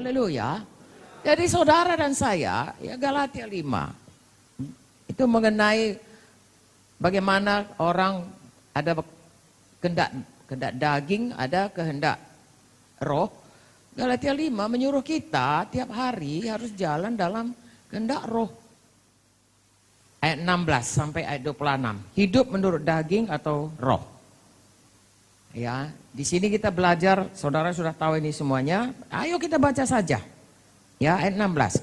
Haleluya. Jadi saudara dan saya, ya Galatia 5. Itu mengenai bagaimana orang ada kehendak daging, ada kehendak roh. Galatia 5 menyuruh kita tiap hari harus jalan dalam kehendak roh. Ayat 16 sampai ayat 26. Hidup menurut daging atau roh. Ya, di sini kita belajar, saudara sudah tahu ini semuanya. Ayo kita baca saja. Ya, ayat 16.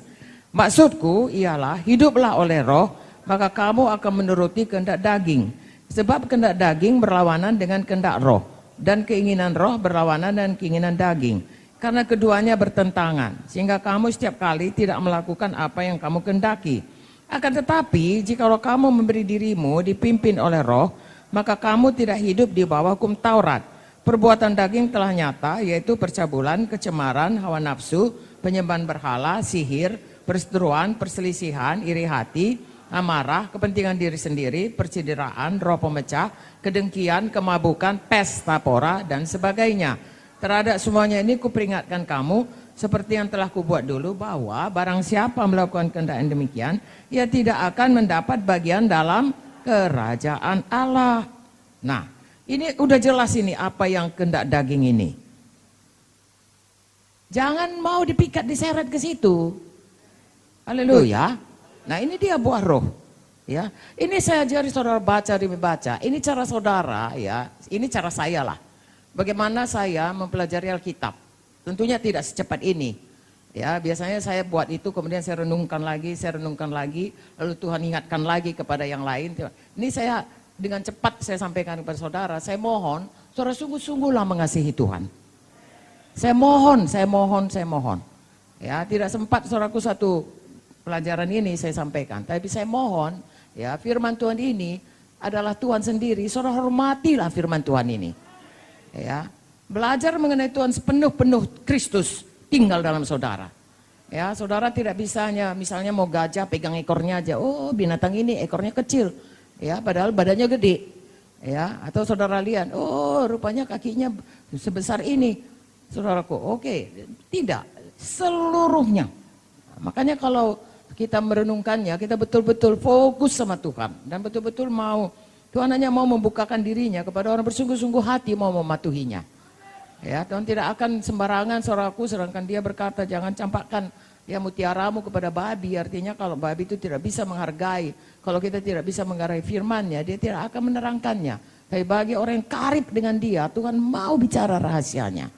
Maksudku ialah hiduplah oleh roh, maka kamu akan menuruti kehendak daging. Sebab kehendak daging berlawanan dengan kehendak roh, dan keinginan roh berlawanan dengan keinginan daging. Karena keduanya bertentangan, sehingga kamu setiap kali tidak melakukan apa yang kamu kehendaki. Akan tetapi, jikalau kamu memberi dirimu dipimpin oleh roh, maka kamu tidak hidup di bawah hukum Taurat. Perbuatan daging telah nyata, yaitu percabulan, kecemaran, hawa nafsu, penyembahan berhala, sihir, perseteruan, perselisihan, iri hati, amarah, kepentingan diri sendiri, percideraan, roh pemecah, kedengkian, kemabukan, pesta pora, dan sebagainya. Terhadap semuanya ini kuperingatkan kamu, seperti yang telah kubuat dulu, bahwa barang siapa melakukan kehendak yang demikian, ia tidak akan mendapat bagian dalam kerajaan Allah. Nah, ini udah jelas ini apa yang kehendak daging ini. Jangan mau dipikat diseret ke situ. Haleluya. Nah, ini dia buah roh. Ya, ini saya ajari saudara baca demi baca. Ini cara saudara ya, ini cara saya lah. Bagaimana saya mempelajari Alkitab. Tentunya tidak secepat ini. Ya, biasanya saya buat itu kemudian saya renungkan lagi, lalu Tuhan ingatkan lagi kepada yang lain. Ini saya dengan cepat saya sampaikan kepada saudara. Saya mohon, saudara sungguh-sungguhlah mengasihi Tuhan. Saya mohon. Ya, tidak sempat saudaraku satu pelajaran ini saya sampaikan, tapi saya mohon ya, firman Tuhan ini adalah Tuhan sendiri. Saudara hormatilah firman Tuhan ini. Ya, belajar mengenai Tuhan sepenuh-penuh Kristus tinggal dalam saudara. Ya, saudara tidak bisa hanya misalnya mau gajah pegang ekornya aja. Oh, binatang ini ekornya kecil. Ya, padahal badannya gede. Ya, atau saudara lihat, oh, rupanya kakinya sebesar ini. Saudaraku, oke, tidak seluruhnya. Makanya kalau kita merenungkannya, kita betul-betul fokus sama Tuhan dan betul-betul mau, Tuhan hanya mau membukakan dirinya kepada orang bersungguh-sungguh hati mau mematuhinya. Ya, Tuhan tidak akan sembarangan saudaraku, sedangkan dia berkata jangan campakkan ya mutiaramu kepada babi. Artinya kalau babi itu tidak bisa menghargai, kalau kita tidak bisa menghargai firman-Nya, dia tidak akan menerangkannya. Tapi bagi orang yang karib dengan dia, Tuhan mau bicara rahasianya.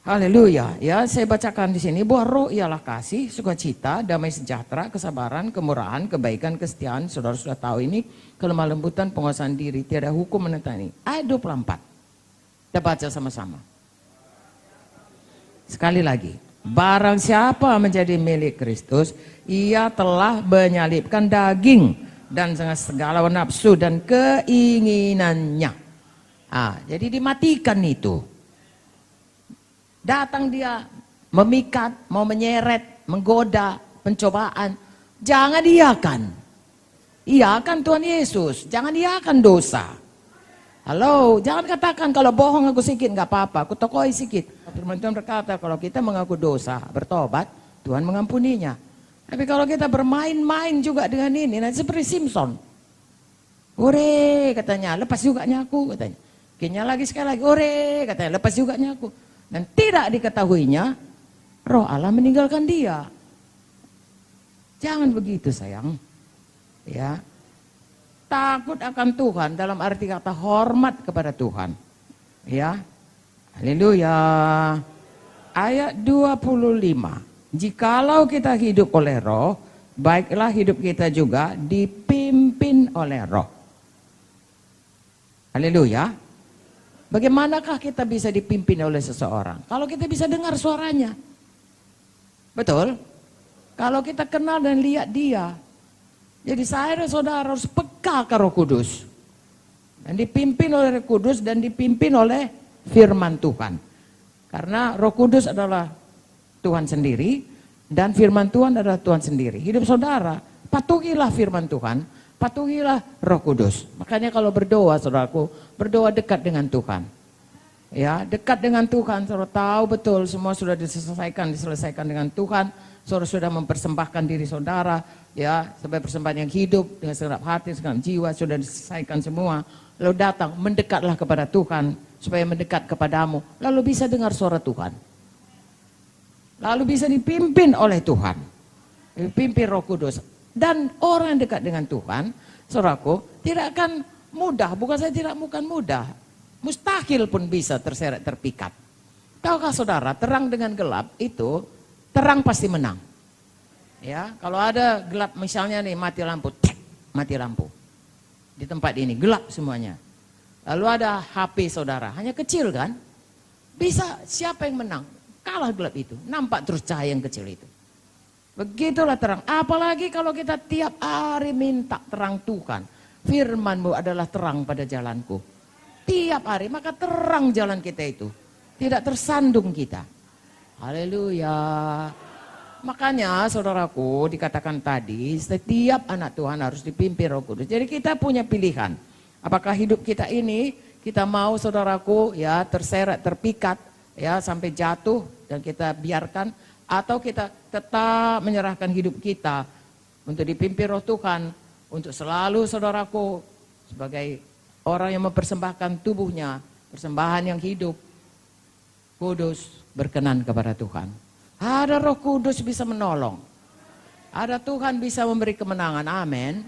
Haleluya. Ya, saya bacakan di sini, buah roh ialah kasih, sukacita, damai sejahtera, kesabaran, kemurahan, kebaikan, kesetiaan. Saudara sudah tahu ini, kelemah lembutan, penguasaan diri, tiada hukum menentang ini. Ayat 24. Kita baca sama-sama. Sekali lagi. Barang siapa menjadi milik Kristus, ia telah menyalibkan daging dan segala nafsu dan keinginannya. Jadi dimatikan itu. Datang dia memikat, mau menyeret, menggoda, pencobaan. Jangan iakan. Iakan Tuhan Yesus, jangan iakan dosa. Halo, jangan katakan kalau bohong aku sedikit nggak apa-apa, aku tokoi sedikit. Firman Tuhan berkata kalau kita mengaku dosa, bertobat, Tuhan mengampuninya. Tapi kalau kita bermain-main juga dengan ini, nanti seperti Simpson. Ore katanya, lepas juga nyaku katanya. Kayaknya lagi sekali lagi, ore katanya, lepas juga nyaku. Dan tidak diketahuinya, roh Allah meninggalkan dia. Jangan begitu sayang. Ya, takut akan Tuhan dalam arti kata hormat kepada Tuhan. Ya, haleluya. Ayat 25. Jikalau kita hidup oleh roh, baiklah hidup kita juga dipimpin oleh roh. Haleluya. Bagaimanakah kita bisa dipimpin oleh seseorang? Kalau kita bisa dengar suaranya. Betul? Kalau kita kenal dan lihat dia. Jadi saya dan saudara harus peka ke Roh Kudus. Dan dipimpin oleh Roh Kudus dan dipimpin oleh firman Tuhan. Karena Roh Kudus adalah Tuhan sendiri dan firman Tuhan adalah Tuhan sendiri. Hidup saudara, patuhilah firman Tuhan. Patuhilah Roh Kudus. Makanya kalau berdoa, saudaraku, berdoa dekat dengan Tuhan. Ya, dekat dengan Tuhan, saudara tahu betul semua sudah diselesaikan dengan Tuhan. Saudara sudah mempersembahkan diri saudara, ya, sebagai persembahan yang hidup dengan segenap hati, segenap jiwa sudah diselesaikan semua. Lalu datang, mendekatlah kepada Tuhan supaya mendekat kepadamu. Lalu bisa dengar suara Tuhan. Lalu bisa dipimpin oleh Tuhan, dipimpin Roh Kudus. Dan orang yang dekat dengan Tuhan, saudaraku, tidak akan mudah. Bukan saya tidak bukan mudah. Mustahil pun bisa terseret terpikat. Tahukah saudara, terang dengan gelap itu, terang pasti menang. Ya, kalau ada gelap misalnya nih mati lampu, mati lampu. Di tempat ini gelap semuanya. Lalu ada HP saudara, hanya kecil kan? Bisa siapa yang menang? Kalah gelap itu, nampak terus cahaya yang kecil itu. Begitulah terang. Apalagi kalau kita tiap hari minta terang Tuhan. Firman-Mu adalah terang pada jalanku. Tiap hari, maka terang jalan kita itu. Tidak tersandung kita. Haleluya. Makanya saudaraku dikatakan tadi, setiap anak Tuhan harus dipimpin Roh Kudus. Jadi kita punya pilihan. Apakah hidup kita ini, kita mau saudaraku ya terseret, terpikat ya sampai jatuh dan kita biarkan. Atau kita tetap menyerahkan hidup kita untuk dipimpin Roh Tuhan. Untuk selalu saudaraku sebagai orang yang mempersembahkan tubuhnya, persembahan yang hidup, kudus, berkenan kepada Tuhan. Ada Roh Kudus bisa menolong. Ada Tuhan bisa memberi kemenangan, amin.